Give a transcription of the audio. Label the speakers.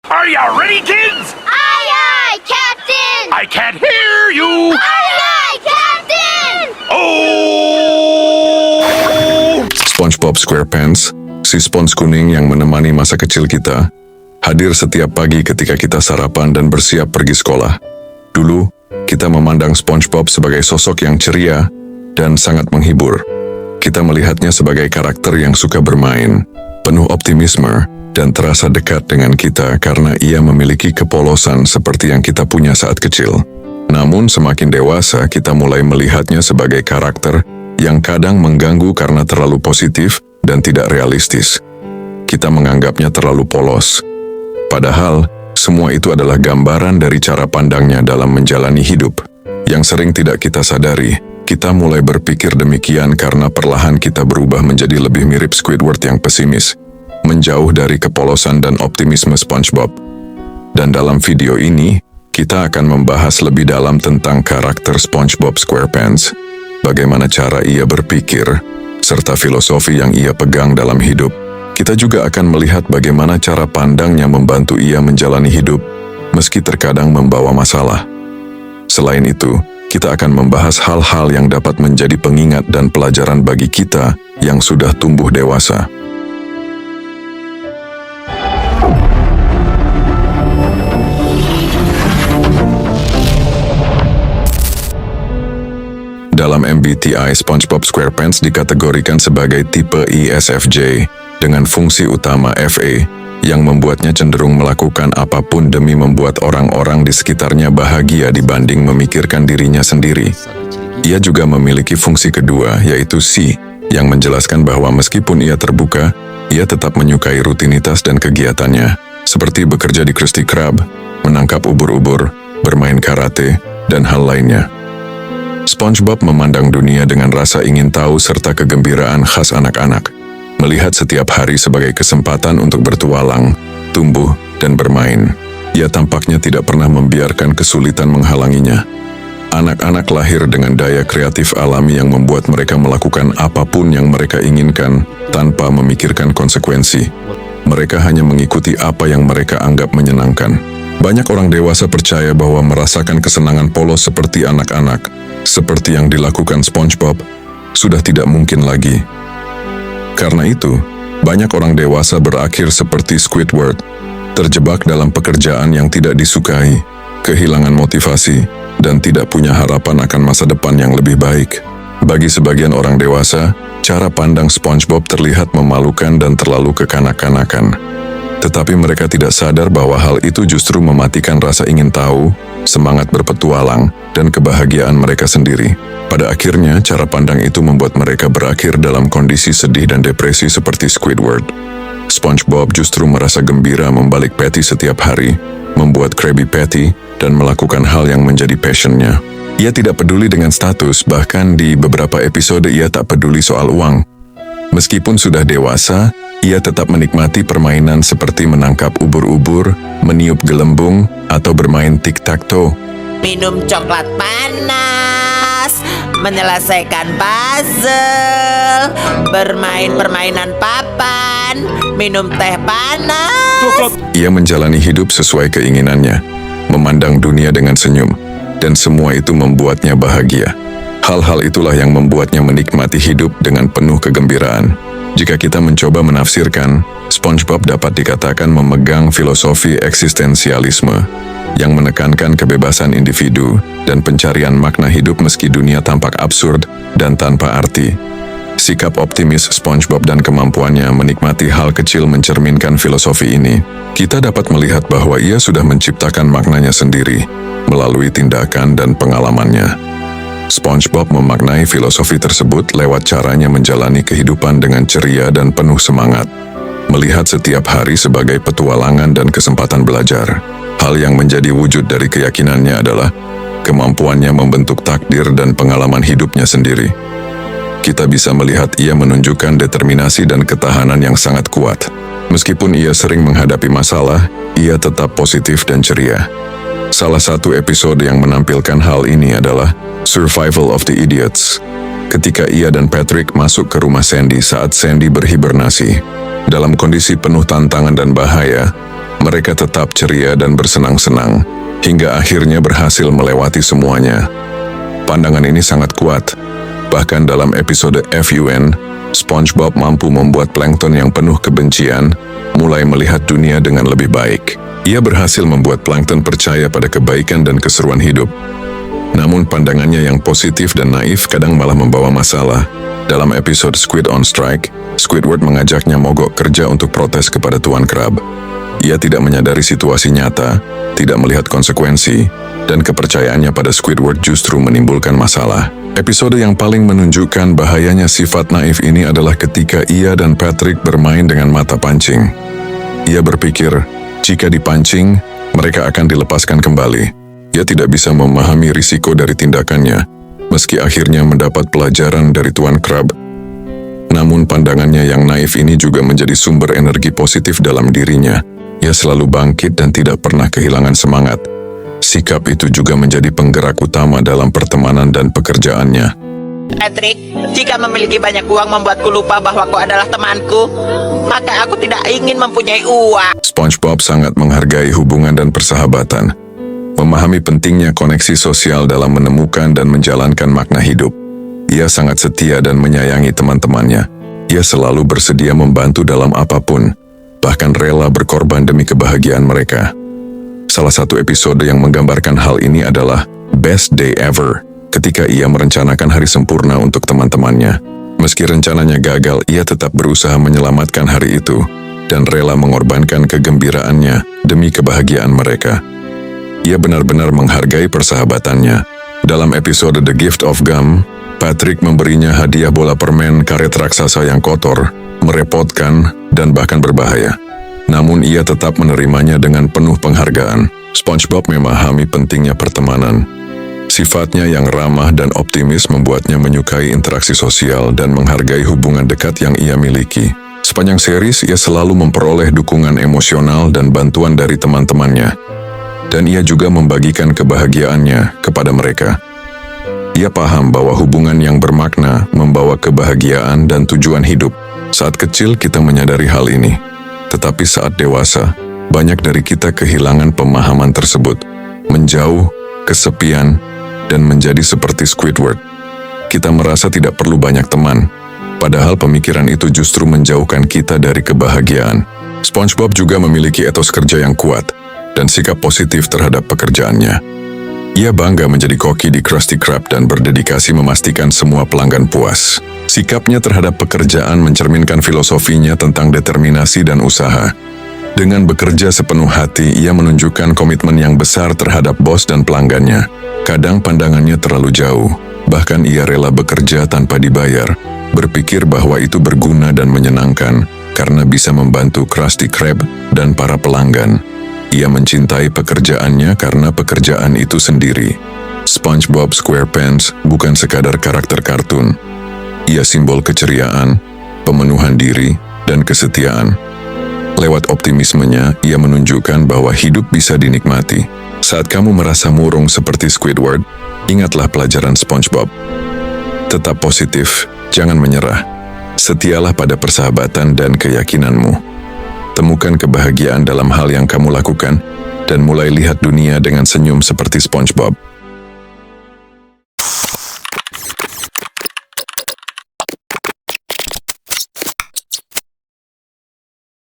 Speaker 1: Are you ready, kids?
Speaker 2: Aye, aye, Captain!
Speaker 1: I can't hear you.
Speaker 2: Aye, aye, Captain!
Speaker 1: Oh!
Speaker 3: SpongeBob SquarePants, si spons kuning yang menemani masa kecil kita, hadir setiap pagi ketika kita sarapan dan bersiap pergi sekolah. Dulu, kita memandang SpongeBob sebagai sosok yang ceria dan sangat menghibur. Kita melihatnya sebagai karakter yang suka bermain, penuh optimisme, dan terasa dekat dengan kita karena ia memiliki kepolosan seperti yang kita punya saat kecil. Namun semakin dewasa, kita mulai melihatnya sebagai karakter yang kadang mengganggu karena terlalu positif dan tidak realistis. Kita menganggapnya terlalu polos. Padahal, semua itu adalah gambaran dari cara pandangnya dalam menjalani hidup. Yang sering tidak kita sadari, kita mulai berpikir demikian karena perlahan kita berubah menjadi lebih mirip Squidward yang pesimis, menjauh dari kepolosan dan optimisme SpongeBob. Dan dalam video ini, kita akan membahas lebih dalam tentang karakter SpongeBob SquarePants, bagaimana cara ia berpikir, serta filosofi yang ia pegang dalam hidup. Kita juga akan melihat bagaimana cara pandangnya membantu ia menjalani hidup, meski terkadang membawa masalah. Selain itu, kita akan membahas hal-hal yang dapat menjadi pengingat dan pelajaran bagi kita yang sudah tumbuh dewasa. Dalam MBTI, SpongeBob SquarePants dikategorikan sebagai tipe ESFJ dengan fungsi utama FA yang membuatnya cenderung melakukan apapun demi membuat orang-orang di sekitarnya bahagia dibanding memikirkan dirinya sendiri. Ia juga memiliki fungsi kedua, yaitu C, yang menjelaskan bahwa meskipun ia terbuka, ia tetap menyukai rutinitas dan kegiatannya, seperti bekerja di Krusty Krab, menangkap ubur-ubur, bermain karate, dan hal lainnya. SpongeBob memandang dunia dengan rasa ingin tahu serta kegembiraan khas anak-anak, melihat setiap hari sebagai kesempatan untuk bertualang, tumbuh, dan bermain. Ia tampaknya tidak pernah membiarkan kesulitan menghalanginya. Anak-anak lahir dengan daya kreatif alami yang membuat mereka melakukan apapun yang mereka inginkan tanpa memikirkan konsekuensi. Mereka hanya mengikuti apa yang mereka anggap menyenangkan. Banyak orang dewasa percaya bahwa merasakan kesenangan polos seperti anak-anak, seperti yang dilakukan SpongeBob, sudah tidak mungkin lagi. Karena itu, banyak orang dewasa berakhir seperti Squidward, terjebak dalam pekerjaan yang tidak disukai, kehilangan motivasi, dan tidak punya harapan akan masa depan yang lebih baik. Bagi sebagian orang dewasa, cara pandang SpongeBob terlihat memalukan dan terlalu kekanak-kanakan. Tetapi mereka tidak sadar bahwa hal itu justru mematikan rasa ingin tahu, semangat berpetualang, dan kebahagiaan mereka sendiri. Pada akhirnya, cara pandang itu membuat mereka berakhir dalam kondisi sedih dan depresi seperti Squidward. SpongeBob justru merasa gembira membalik patty setiap hari, membuat Krabby Patty, dan melakukan hal yang menjadi passionnya. Ia tidak peduli dengan status, bahkan di beberapa episode ia tak peduli soal uang. Meskipun sudah dewasa, ia tetap menikmati permainan seperti menangkap ubur-ubur, meniup gelembung, atau bermain tic-tac-toe.
Speaker 4: Minum coklat panas, menyelesaikan puzzle, bermain permainan papan, minum teh panas.
Speaker 3: Ia menjalani hidup sesuai keinginannya, memandang dunia dengan senyum, dan semua itu membuatnya bahagia. Hal-hal itulah yang membuatnya menikmati hidup dengan penuh kegembiraan. Jika kita mencoba menafsirkan, SpongeBob dapat dikatakan memegang filosofi eksistensialisme yang menekankan kebebasan individu dan pencarian makna hidup meski dunia tampak absurd dan tanpa arti. Sikap optimis SpongeBob dan kemampuannya menikmati hal kecil mencerminkan filosofi ini. Kita dapat melihat bahwa ia sudah menciptakan maknanya sendiri melalui tindakan dan pengalamannya. SpongeBob memaknai filosofi tersebut lewat caranya menjalani kehidupan dengan ceria dan penuh semangat, melihat setiap hari sebagai petualangan dan kesempatan belajar. Hal yang menjadi wujud dari keyakinannya adalah kemampuannya membentuk takdir dan pengalaman hidupnya sendiri. Kita bisa melihat ia menunjukkan determinasi dan ketahanan yang sangat kuat. Meskipun ia sering menghadapi masalah, ia tetap positif dan ceria. Salah satu episode yang menampilkan hal ini adalah Survival of the Idiots, ketika ia dan Patrick masuk ke rumah Sandy saat Sandy berhibernasi. Dalam kondisi penuh tantangan dan bahaya, Mereka tetap ceria dan bersenang-senang, hingga akhirnya berhasil melewati semuanya. Pandangan ini sangat kuat. Bahkan dalam episode FUN, SpongeBob mampu membuat plankton yang penuh kebencian mulai melihat dunia dengan lebih baik. Ia berhasil membuat plankton percaya pada kebaikan dan keseruan hidup. Namun pandangannya yang positif dan naif kadang malah membawa masalah. Dalam episode Squid on Strike, Squidward mengajaknya mogok kerja untuk protes kepada Tuan Krab. Ia tidak menyadari situasi nyata, tidak melihat konsekuensi, dan kepercayaannya pada Squidward justru menimbulkan masalah. Episode yang paling menunjukkan bahayanya sifat naif ini adalah ketika ia dan Patrick bermain dengan mata pancing. Ia berpikir, jika dipancing, mereka akan dilepaskan kembali. Ia tidak bisa memahami risiko dari tindakannya, meski akhirnya mendapat pelajaran dari Tuan Krab. Namun pandangannya yang naif ini juga menjadi sumber energi positif dalam dirinya. Ia selalu bangkit dan tidak pernah kehilangan semangat. Sikap itu juga menjadi penggerak utama dalam pertemanan dan pekerjaannya.
Speaker 4: Patrick, jika memiliki banyak uang membuatku lupa bahwa kau adalah temanku, maka aku tidak ingin mempunyai uang.
Speaker 3: SpongeBob sangat menghargai hubungan dan persahabatan, memahami pentingnya koneksi sosial dalam menemukan dan menjalankan makna hidup. Ia sangat setia dan menyayangi teman-temannya. Ia selalu bersedia membantu dalam apapun, bahkan rela berkorban demi kebahagiaan mereka. Salah satu episode yang menggambarkan hal ini adalah Best Day Ever, ketika ia merencanakan hari sempurna untuk teman-temannya. Meski rencananya gagal, ia tetap berusaha menyelamatkan hari itu dan rela mengorbankan kegembiraannya demi kebahagiaan mereka. Ia benar-benar menghargai persahabatannya. Dalam episode The Gift of Gum, Patrick memberinya hadiah bola permen karet raksasa yang kotor, merepotkan, dan bahkan berbahaya. Namun ia tetap menerimanya dengan penuh penghargaan. SpongeBob memahami pentingnya pertemanan. Sifatnya yang ramah dan optimis membuatnya menyukai interaksi sosial dan menghargai hubungan dekat yang ia miliki. Sepanjang series, ia selalu memperoleh dukungan emosional dan bantuan dari teman-temannya. Dan ia juga membagikan kebahagiaannya kepada mereka. Ia paham bahwa hubungan yang bermakna membawa kebahagiaan dan tujuan hidup. Saat kecil kita menyadari hal ini. Tetapi saat dewasa, banyak dari kita kehilangan pemahaman tersebut, menjauh, kesepian, dan menjadi seperti Squidward. Kita merasa tidak perlu banyak teman, padahal pemikiran itu justru menjauhkan kita dari kebahagiaan. SpongeBob juga memiliki etos kerja yang kuat dan sikap positif terhadap pekerjaannya. Ia bangga menjadi koki di Krusty Krab dan berdedikasi memastikan semua pelanggan puas. Sikapnya terhadap pekerjaan mencerminkan filosofinya tentang determinasi dan usaha. Dengan bekerja sepenuh hati, ia menunjukkan komitmen yang besar terhadap bos dan pelanggannya. Kadang pandangannya terlalu jauh, bahkan ia rela bekerja tanpa dibayar, berpikir bahwa itu berguna dan menyenangkan karena bisa membantu Krusty Krab dan para pelanggan. Ia mencintai pekerjaannya karena pekerjaan itu sendiri. SpongeBob SquarePants bukan sekadar karakter kartun. Ia simbol keceriaan, pemenuhan diri, dan kesetiaan. Lewat optimismenya, ia menunjukkan bahwa hidup bisa dinikmati. Saat kamu merasa murung seperti Squidward, ingatlah pelajaran SpongeBob. Tetap positif, jangan menyerah. Setialah pada persahabatan dan keyakinanmu. Temukan kebahagiaan dalam hal yang kamu lakukan, dan mulai lihat dunia dengan senyum seperti SpongeBob.